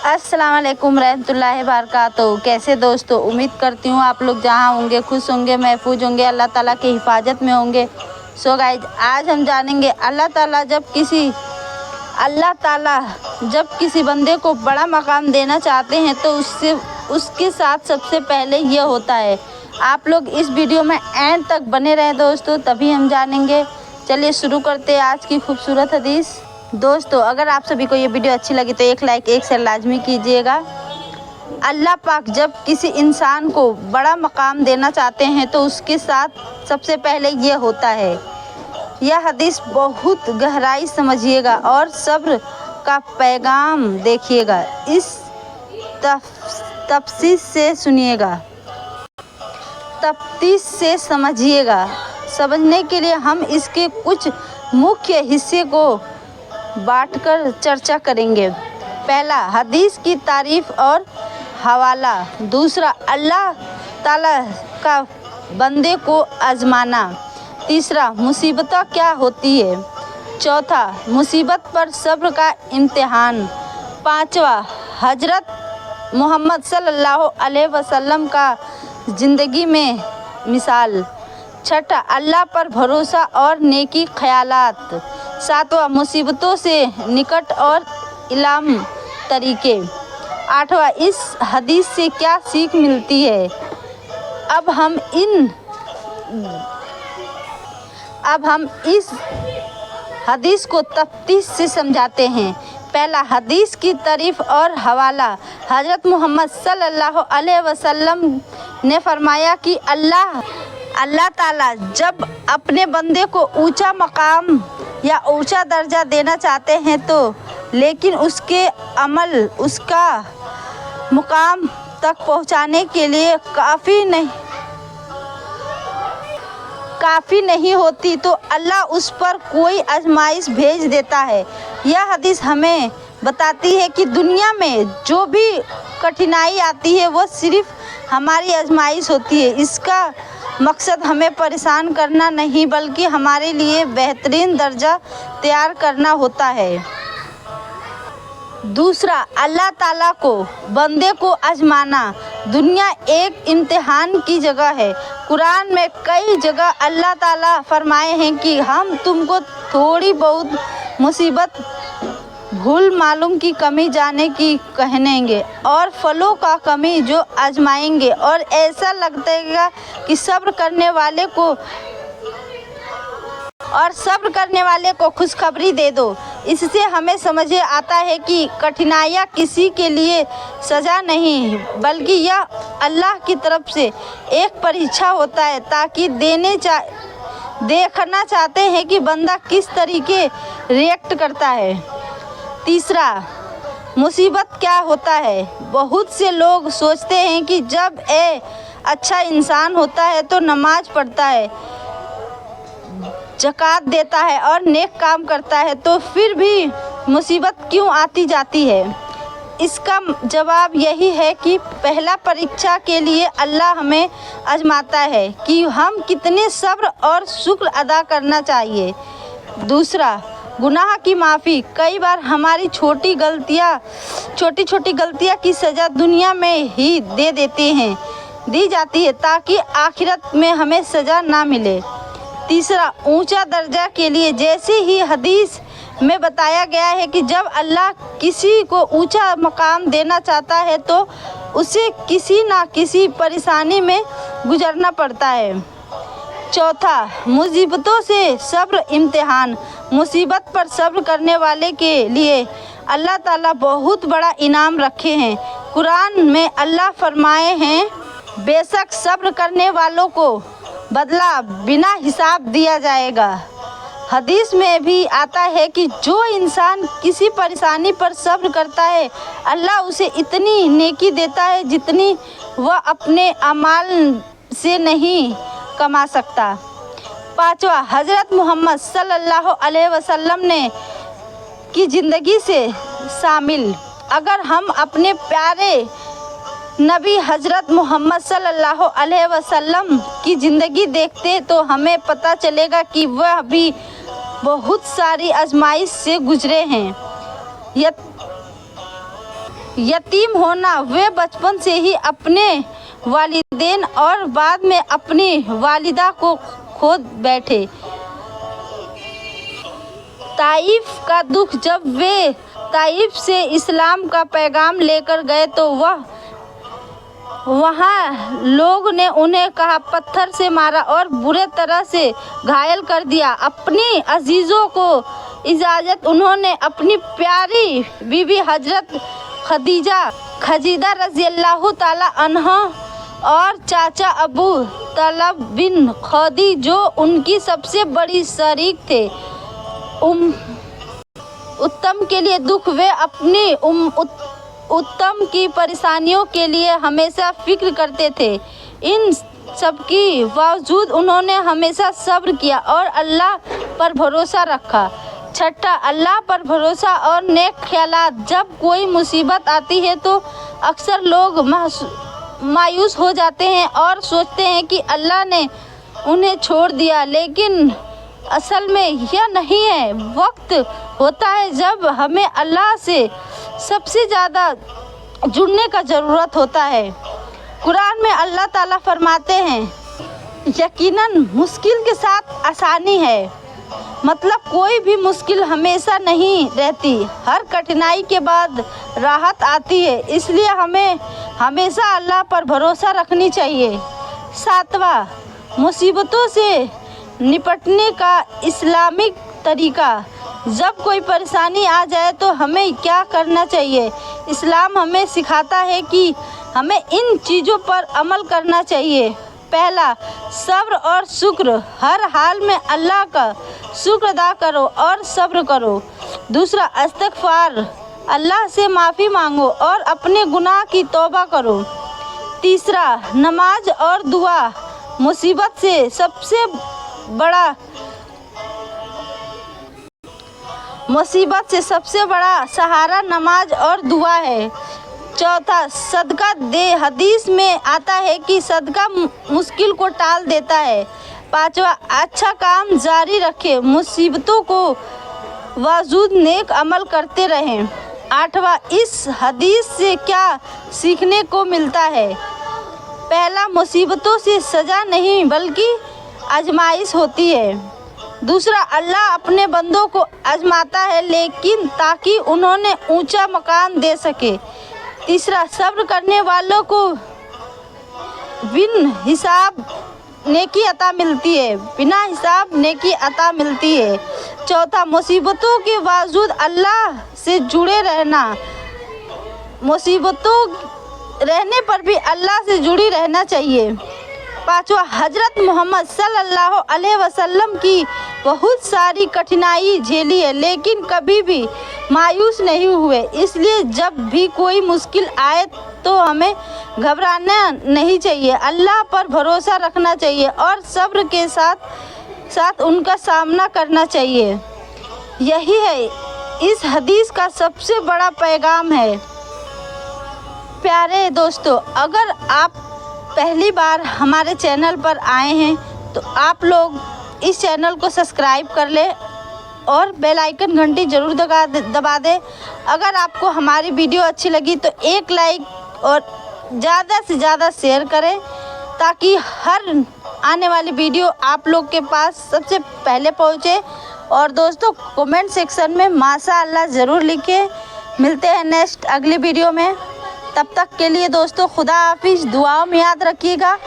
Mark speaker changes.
Speaker 1: अस्सलाम वालेकुम रहमतुल्लाहि बरकातहू। कैसे दोस्तों, उम्मीद करती हूँ आप लोग जहाँ होंगे खुश होंगे, महफूज होंगे, अल्लाह ताला की हिफाजत में होंगे। सो गाइज, आज हम जानेंगे अल्लाह ताला जब किसी बंदे को बड़ा मकाम देना चाहते हैं तो उसके साथ सबसे पहले ये होता है। आप लोग इस वीडियो में एंड तक बने रहें दोस्तों, तभी हम जानेंगे। चलिए शुरू करते हैं आज की खूबसूरत हदीस। दोस्तों, अगर आप सभी को ये वीडियो अच्छी लगी तो एक लाइक एक शेयर लाजमी कीजिएगा। अल्लाह पाक जब किसी इंसान को बड़ा मकाम देना चाहते हैं तो उसके साथ सबसे पहले ये होता है। यह हदीस बहुत गहराई समझिएगा और सब्र का पैगाम देखिएगा। इस तफसील से सुनिएगा, तफ्तीश से समझिएगा। समझने के लिए हम इसके कुछ मुख्य हिस्से को बांटकर चर्चा करेंगे। पहला, हदीस की तारीफ और हवाला। दूसरा, अल्लाह ताला का बंदे को आजमाना। तीसरा, मुसीबत क्या होती है। चौथा, मुसीबत पर सब्र का इम्तिहान। पांचवा, हजरत मोहम्मद सल्लल्लाहु अलैहि वसल्लम का ज़िंदगी में मिसाल। छठा, अल्लाह पर भरोसा और नेकी ख्यालात। सातवां, मुसीबतों से निकट और इलाम तरीके। आठवां, इस हदीस से क्या सीख मिलती है। अब हम इस हदीस को तफ्तीश से समझाते हैं। पहला, हदीस की तारीफ और हवाला। हज़रत मोहम्मद सल्लल्लाहु अलैहि वसल्लम ने फरमाया कि अल्लाह ताला जब अपने बंदे को ऊंचा मकाम या ऊंचा दर्जा देना चाहते हैं तो लेकिन उसके अमल उसका मुकाम तक पहुंचाने के लिए काफ़ी नहीं होती तो अल्लाह उस पर कोई आजमाइश भेज देता है। यह हदीस हमें बताती है कि दुनिया में जो भी कठिनाई आती है वो सिर्फ हमारी आजमाइश होती है। इसका मकसद हमें परेशान करना नहीं बल्कि हमारे लिए बेहतरीन दर्जा तैयार करना होता है। दूसरा, अल्लाह ताला को बंदे को आजमाना। दुनिया एक इम्तिहान की जगह है। कुरान में कई जगह अल्लाह ताला फरमाए हैं कि हम तुमको थोड़ी बहुत मुसीबत भूल मालूम की कमी जाने की कहनेंगे और फलों का कमी जो आजमाएंगे और ऐसा लगता कि सब्र करने वाले को खुशखबरी दे दो। इससे हमें समझ आता है कि कठिनाइयाँ किसी के लिए सज़ा नहीं बल्कि यह अल्लाह की तरफ से एक परीक्षा होता है ताकि देखना चाहते हैं कि बंदा किस तरीके रिएक्ट करता है। तीसरा, मुसीबत क्या होता है। बहुत से लोग सोचते हैं कि जब अच्छा इंसान होता है तो नमाज पढ़ता है, ज़कात देता है और नेक काम करता है तो फिर भी मुसीबत क्यों आती जाती है। इसका जवाब यही है कि पहला परीक्षा के लिए अल्लाह हमें आजमाता है कि हम कितने सब्र और शुक्र अदा करना चाहिए। दूसरा, गुनाह की माफ़ी। कई बार हमारी छोटी छोटी गलतियाँ की सज़ा दुनिया में ही दी जाती है ताकि आखिरत में हमें सज़ा ना मिले। तीसरा, ऊंचा दर्जा के लिए। जैसे ही हदीस में बताया गया है कि जब अल्लाह किसी को ऊंचा मकाम देना चाहता है तो उसे किसी ना किसी परेशानी में गुजरना पड़ता है। चौथा, मुसीबतों से सब्र इम्तिहान। मुसीबत पर सब्र करने वाले के लिए अल्लाह ताला बहुत बड़ा इनाम रखे हैं। कुरान में अल्लाह फरमाए हैं, बेशक सब्र करने वालों को बदला बिना हिसाब दिया जाएगा। हदीस में भी आता है कि जो इंसान किसी परेशानी पर सब्र करता है अल्लाह उसे इतनी नेकी देता है जितनी वह अपने अमाल से नहीं कमा सकता। पांचवा, हज़रत मोहम्मद सल्लल्लाहु अलैहि वसल्लम की ज़िंदगी से शामिल। अगर हम अपने प्यारे नबी हज़रत मोहम्मद सल्लल्लाहु अलैहि वसल्लम की ज़िंदगी देखते तो हमें पता चलेगा कि वह भी बहुत सारी आजमाइश से गुजरे हैं। यतीम होना, वे बचपन से ही अपने वालिदैन और बाद में अपनी वालिदा को खो बैठे। ताइफ का दुख, जब वे ताइफ से इस्लाम का पैगाम लेकर गए तो वहाँ लोग ने उन्हें कहा पत्थर से मारा और बुरे तरह से घायल कर दिया। अपनी अजीज़ों को इजाज़त उन्होंने अपनी प्यारी बीवी हजरत खदीजा रज़ियल्लाहु ताला अन्हा और चाचा अबू तलब बिन खौदी जो उनकी सबसे बड़ी शरीक थे, उत्तम के लिए दुख, वे अपनी उत्तम की परेशानियों के लिए हमेशा फिक्र करते थे। इन सब की बावजूद उन्होंने हमेशा सब्र किया और अल्लाह पर भरोसा रखा। छठा, अल्लाह पर भरोसा और नेक ख्यालात। जब कोई मुसीबत आती है तो अक्सर लोग मायूस हो जाते हैं और सोचते हैं कि अल्लाह ने उन्हें छोड़ दिया, लेकिन असल में यह नहीं है। वक्त होता है जब हमें अल्लाह से सबसे ज़्यादा जुड़ने का ज़रूरत होता है। कुरान में अल्लाह ताला फरमाते हैं, यकीनन मुश्किल के साथ आसानी है। मतलब कोई भी मुश्किल हमेशा नहीं रहती, हर कठिनाई के बाद राहत आती है। इसलिए हमें हमेशा अल्लाह पर भरोसा रखनी चाहिए। सातवां, मुसीबतों से निपटने का इस्लामिक तरीका। जब कोई परेशानी आ जाए तो हमें क्या करना चाहिए? इस्लाम हमें सिखाता है कि हमें इन चीज़ों पर अमल करना चाहिए। पहला, सब्र और शुक्र। हर हाल में अल्लाह का शुक्र अदा करो और सब्र करो। दूसरा, इस्तिग़फ़ार, अल्लाह से माफ़ी मांगो और अपने गुनाह की तौबा करो। तीसरा, नमाज और दुआ। मुसीबत से सबसे बड़ा सहारा नमाज और दुआ है। चौथा, सदका दे। हदीस में आता है कि सदका मुश्किल को टाल देता है। पांचवा, अच्छा काम जारी रखें, मुसीबतों को बावजूद नेक अमल करते रहें। आठवां, इस हदीस से क्या सीखने को मिलता है? पहला, मुसीबतों से सज़ा नहीं बल्कि आजमाइश होती है। दूसरा, अल्लाह अपने बंदों को आजमाता है लेकिन ताकि उन्होंने ऊंचा मकान दे सके। तीसरा, सब्र करने वालों को बिना हिसाब नेकी अता मिलती है। चौथा, मुसीबतों के बावजूद अल्लाह से जुड़े रहना। मुसीबतों रहने पर भी अल्लाह से जुड़ी रहना चाहिए। पांचवा, हजरत मोहम्मद सल्लल्लाहु अलैहि वसल्लम की बहुत सारी कठिनाई झेली है लेकिन कभी भी मायूस नहीं हुए। इसलिए जब भी कोई मुश्किल आए तो हमें घबराना नहीं चाहिए, अल्लाह पर भरोसा रखना चाहिए और सब्र के साथ उनका सामना करना चाहिए। यही है इस हदीस का सबसे बड़ा पैगाम है। प्यारे दोस्तों, अगर आप पहली बार हमारे चैनल पर आए हैं तो आप लोग इस चैनल को सब्सक्राइब कर लें और बेल आइकन घंटी ज़रूर दबा दें। अगर आपको हमारी वीडियो अच्छी लगी तो एक लाइक और ज़्यादा से ज़्यादा शेयर करें ताकि हर आने वाली वीडियो आप लोग के पास सबसे पहले पहुंचे। और दोस्तों, कमेंट सेक्शन में माशाअल्लाह ज़रूर लिखें। मिलते हैं नेक्स्ट अगली वीडियो में। तब तक के लिए दोस्तों खुदा हाफिज़, दुआओं में याद रखिएगा।